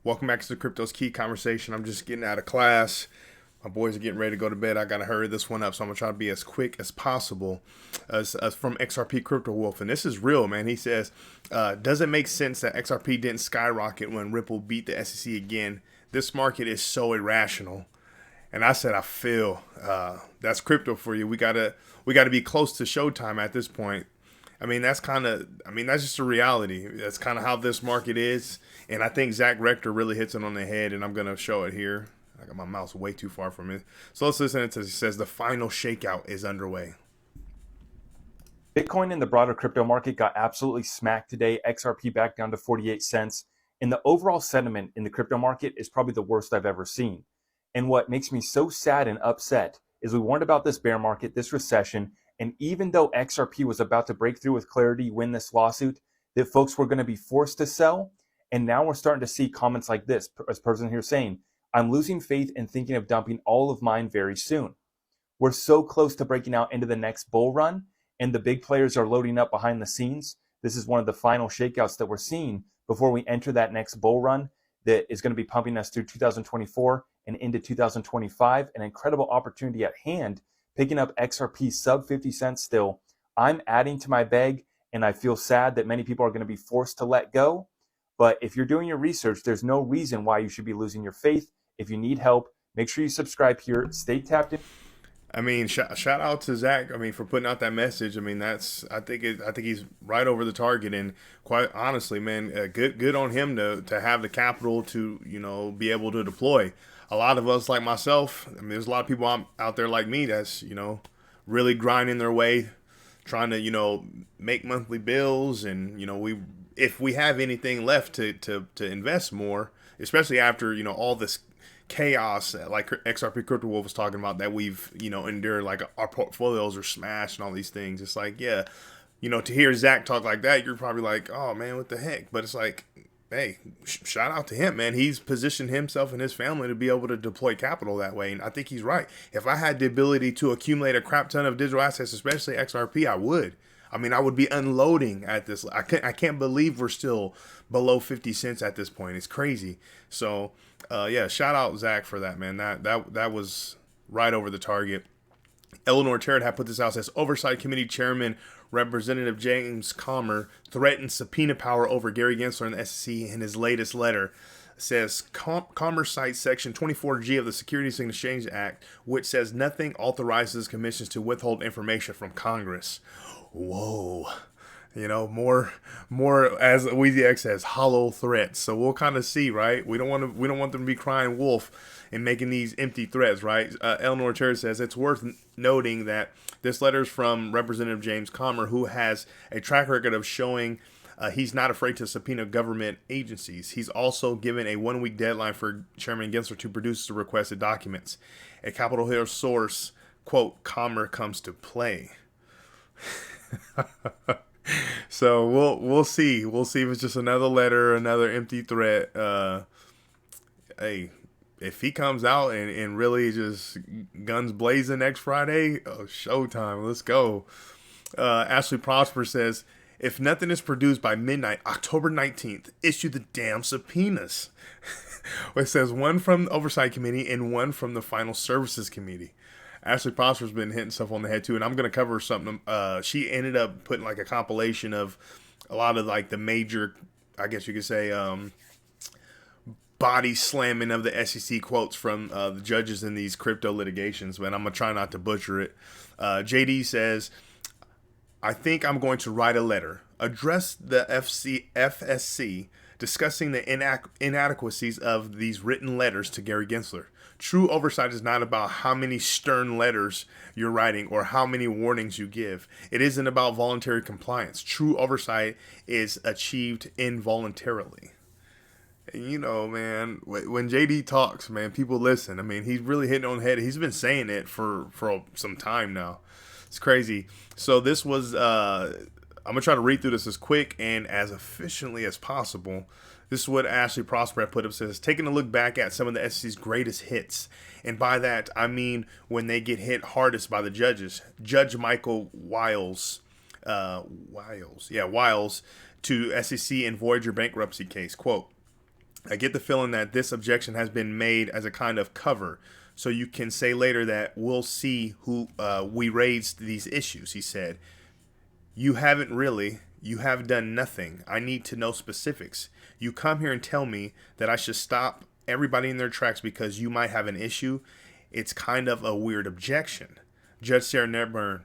Welcome back to the Crypto's Key conversation. I'm just getting out of class. My boys are getting ready to go to bed. I got to hurry this one up, so I'm going to try to be as quick as possible. As from XRP Crypto Wolf, and this is real, man. He says, does it make sense that XRP didn't skyrocket when Ripple beat the SEC again? This market is so irrational. And I said, I feel that's crypto for you. We gotta be close to showtime at this point. That's just a reality. That's kind of how this market is. And I think Zach Rector really hits it on the head, and I'm going to show it here. I got my mouse way too far from it. So let's listen to it. It says the final shakeout is underway. Bitcoin in the broader crypto market got absolutely smacked today. XRP back down to 48 cents. And the overall sentiment in the crypto market is probably the worst I've ever seen. And what makes me so sad and upset is we warned about this bear market, this recession, and even though XRP was about to break through with clarity, win this lawsuit, that folks were going to be forced to sell. And now we're starting to see comments like this, as person here saying, I'm losing faith and thinking of dumping all of mine very soon. We're so close to breaking out into the next bull run, and the big players are loading up behind the scenes. This is one of the final shakeouts that we're seeing before we enter that next bull run that is going to be pumping us through 2024 and into 2025. An incredible opportunity at hand, picking up XRP sub 50 cents still. I'm adding to my bag, and I feel sad that many people are going to be forced to let go. But if you're doing your research, there's no reason why you should be losing your faith. If you need help, make sure you subscribe here. Stay tapped in. Shout out to Zach. For putting out that message. I think he's right over the target. And quite honestly, man, good on him to have the capital to be able to deploy. A lot of us, like myself, there's a lot of people out there like me that's really grinding their way, trying to make monthly bills, and if we have anything left to invest more, especially after all this chaos like XRP Crypto Wolf was talking about that we've endured, like our portfolios are smashed and all these things. It's like, yeah, to hear Zach talk like that, you're probably like, oh man, what the heck? But it's like, hey, shout out to him, man. He's positioned himself and his family to be able to deploy capital that way, and I think he's right. If I had the ability to accumulate a crap ton of digital assets, especially XRP, I would. I would be unloading at this. I can't believe we're still below 50 cents at this point. It's crazy. So, yeah, shout out Zach for that, man. That was right over the target. Eleanor Terrett had put this out. Says Oversight Committee Chairman Representative James Comer threatened subpoena power over Gary Gensler and the SEC in his latest letter. Says Comer cites Section 24G of the Securities and Exchange Act, which says nothing authorizes commissions to withhold information from Congress. Whoa. More as Weezy X says, hollow threats. So we'll kind of see, right? We don't want them to be crying wolf and making these empty threats, right? Eleanor Terry says it's worth noting that this letter is from Representative James Comer, who has a track record of showing he's not afraid to subpoena government agencies. He's also given a 1-week deadline for Chairman Gensler to produce the requested documents. A Capitol Hill source, quote, Comer comes to play. So we'll see. We'll see if it's just another letter, another empty threat. Hey, if he comes out and really just guns blazing next Friday, showtime. Let's go. Ashley Prosper says, if nothing is produced by midnight, October 19th, issue the damn subpoenas. It says one from the Oversight Committee and one from the Final Services Committee. Ashley Prosper's been hitting stuff on the head too, and I'm going to cover something. She ended up putting like a compilation of a lot of like the major, I guess you could say, body slamming of the SEC quotes from the judges in these crypto litigations, but I'm going to try not to butcher it. JD says, I think I'm going to write a letter, address the FSC, discussing the inadequacies of these written letters to Gary Gensler. True oversight is not about how many stern letters you're writing or how many warnings you give. It isn't about voluntary compliance. True oversight is achieved involuntarily. And man, when JD talks, man, people listen. He's really hitting on the head. He's been saying it for some time now. It's crazy. So this was, I'm going to try to read through this as quick and as efficiently as possible. This is what Ashley Prosper put up. Says, taking a look back at some of the SEC's greatest hits. And by that, I mean when they get hit hardest by the judges. Judge Michael Wiles to SEC and Voyager bankruptcy case. Quote, I get the feeling that this objection has been made as a kind of cover, so you can say later that we'll see who we raised these issues. He said, "You haven't really. You have done nothing. I need to know specifics. You come here and tell me that I should stop everybody in their tracks because you might have an issue. It's kind of a weird objection." Judge Sarah Nedburn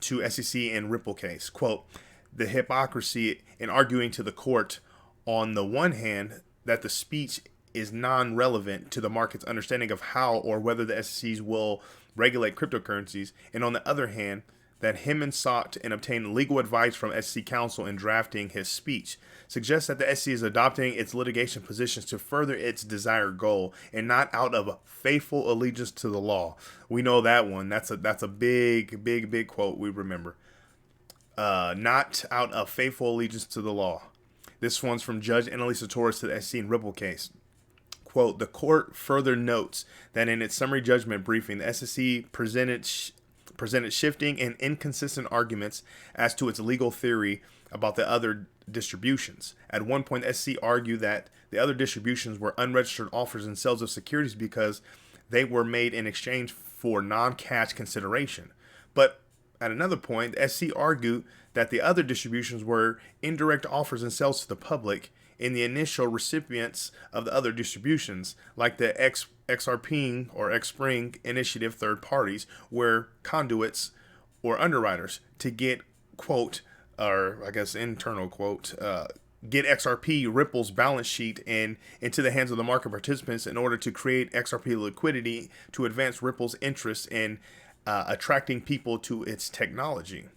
to SEC and Ripple case, quote, "The hypocrisy in arguing to the court on the one hand that the speech is non-relevant to the market's understanding of how or whether the SECs will regulate cryptocurrencies, and on the other hand, that Hemmon sought and obtained legal advice from SEC counsel in drafting his speech, suggests that the SEC is adopting its litigation positions to further its desired goal and not out of faithful allegiance to the law." We know that one. That's a big quote we remember. Not out of faithful allegiance to the law. This one's from Judge Annalisa Torres to the SEC and Ripple case. Quote, "The court further notes that in its summary judgment briefing, the SEC presented shifting and inconsistent arguments as to its legal theory about the other distributions. At one point, the SEC argued that the other distributions were unregistered offers and sales of securities because they were made in exchange for non-cash consideration. But at another point, the SEC argued that the other distributions were indirect offers and sales to the public in the initial recipients of the other distributions, like the XRP or Xspring initiative third parties, were conduits or underwriters to get, quote, or I guess internal quote, get XRP Ripple's balance sheet and into the hands of the market participants in order to create XRP liquidity to advance Ripple's interest in attracting people to its technology."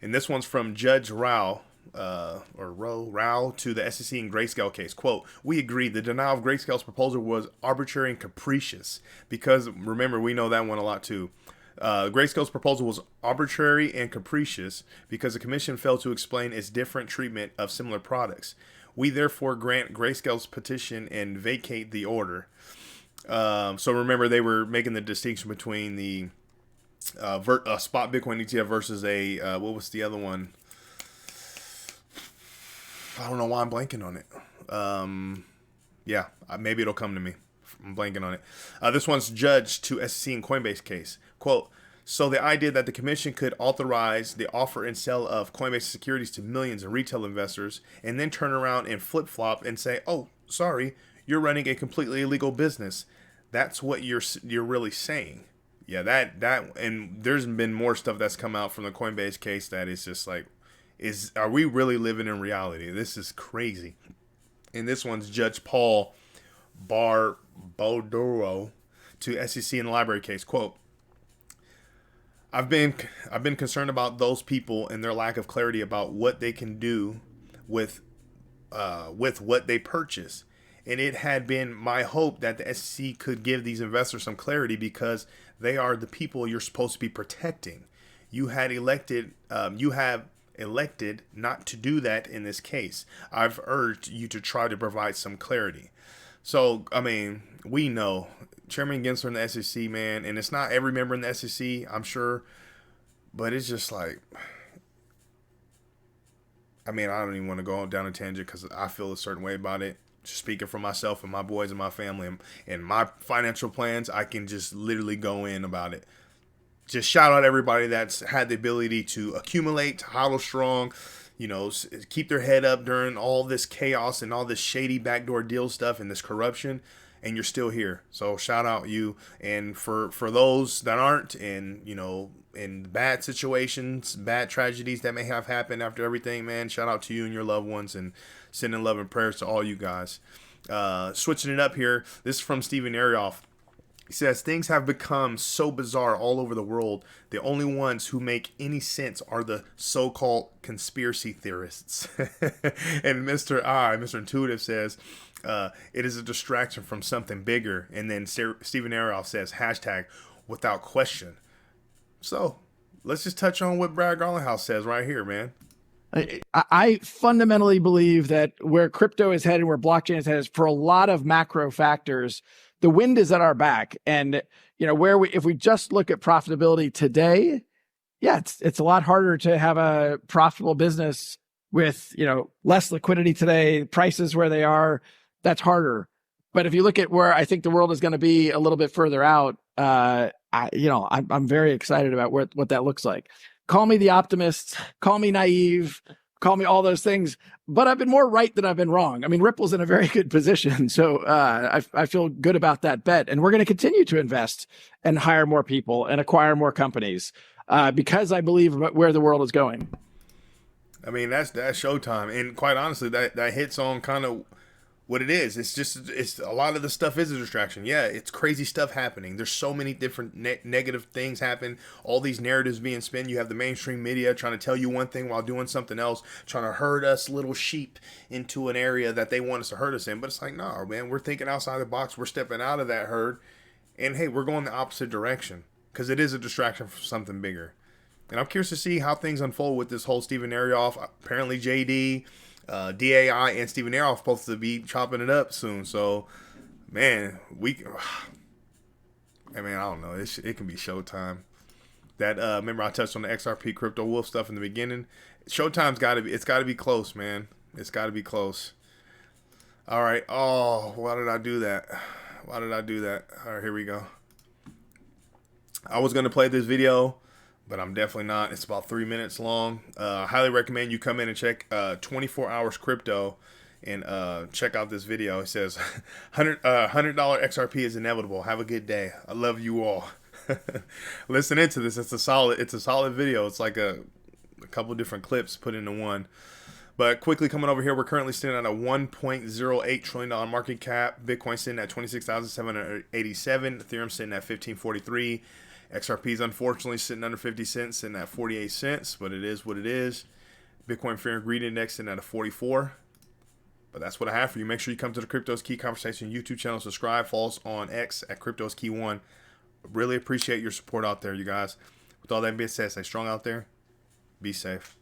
And this one's from Judge Rao, Rao to the SEC and Grayscale case. Quote, "We agree the denial of Grayscale's proposal was arbitrary and capricious because," remember, we know that one a lot too. Grayscale's proposal was arbitrary and capricious because the commission failed to explain its different treatment of similar products. We therefore grant Grayscale's petition and vacate the order. So remember, they were making the distinction between the spot Bitcoin ETF versus a what was the other one? I don't know why I'm blanking on it. Yeah, maybe it'll come to me. I'm blanking on it. This one's Judge to SEC and Coinbase case. Quote, "So the idea that the commission could authorize the offer and sale of Coinbase securities to millions of retail investors and then turn around and flip-flop and say, 'Oh, sorry, you're running a completely illegal business.' That's what you're really saying." Yeah, that and there's been more stuff that's come out from the Coinbase case that is just like, are we really living in reality? This is crazy. And this one's Judge Paul Barbodoro to SEC in the library case. Quote, I've been concerned about those people and their lack of clarity about what they can do with what they purchase. And it had been my hope that the SEC could give these investors some clarity because they are the people you're supposed to be protecting. You have elected not to do that in this case. I've urged you to try to provide some clarity. So, I mean, we know Chairman Gensler in the SEC, man, and it's not every member in the SEC, I'm sure, but it's just like, I mean, I don't even want to go down a tangent because I feel a certain way about it. Just speaking for myself and my boys and my family and my financial plans, I can just literally go in about it. Just shout out everybody that's had the ability to accumulate, to hodl strong, keep their head up during all this chaos and all this shady backdoor deal stuff and this corruption, and you're still here. So shout out you. And for those that aren't, and in bad situations, bad tragedies that may have happened after everything, man, shout out to you and your loved ones, and sending love and prayers to all you guys. Switching it up here, this is from Stephen Arioff. He says, "Things have become so bizarre all over the world. The only ones who make any sense are the so-called conspiracy theorists." And Mr. Intuitive says, "It is a distraction from something bigger." And then Stephen Arioff says, #without question. So let's just touch on what Brad Garlinghouse says right here, man. I fundamentally believe that where crypto is headed, where blockchain is headed, is for a lot of macro factors. The wind is at our back, and if we just look at profitability today, yeah, it's a lot harder to have a profitable business with less liquidity today, prices where they are. that's harder. But if you look at where I think the world is going to be a little bit further out, I'm very excited about what that looks like. Call me the optimist, call me naive, call me all those things, but I've been more right than I've been wrong. I mean, Ripple's in a very good position, so I feel good about that bet, and we're going to continue to invest and hire more people and acquire more companies because I believe where the world is going. I mean, that's showtime, and quite honestly, that hits on kind of what it is. It's a lot of the stuff is a distraction. Yeah, it's crazy stuff happening. There's so many different negative things happen. All these narratives being spun. You have the mainstream media trying to tell you one thing while doing something else, trying to herd us little sheep into an area that they want us to herd us in. But it's like, no, man, we're thinking outside the box. We're stepping out of that herd, and hey, we're going the opposite direction because it is a distraction for something bigger. And I'm curious to see how things unfold with this whole Steven Arioff. Apparently, JD. DAI and Steven Arioff supposed to be chopping it up soon. So, man, I don't know. It can be showtime. That remember I touched on the XRP Crypto Wolf stuff in the beginning. Showtime's got to be. It's got to be close, man. It's got to be close. All right. Oh, why did I do that? All right, here we go. I was gonna play this video, but I'm definitely not. It's about 3 minutes long. Highly recommend you come in and check 24 Hours Crypto and check out this video. It says $100 XRP is inevitable. Have a good day. I love you all. Listen into this. It's a solid video. It's like a couple different clips put into one. But quickly coming over here, we're currently sitting at a $1.08 trillion market cap. Bitcoin sitting at 26,787. Ethereum sitting at 1543. XRP is unfortunately sitting under 50 cents, sitting at 48 cents, but it is what it is. Bitcoin Fear and Greed Index sitting at a 44. But that's what I have for you. Make sure you come to the Crypto's Key Conversation YouTube channel. Subscribe. Follow us on X at Crypto's Key 1. Really appreciate your support out there, you guys. With all that being said, stay strong out there. Be safe.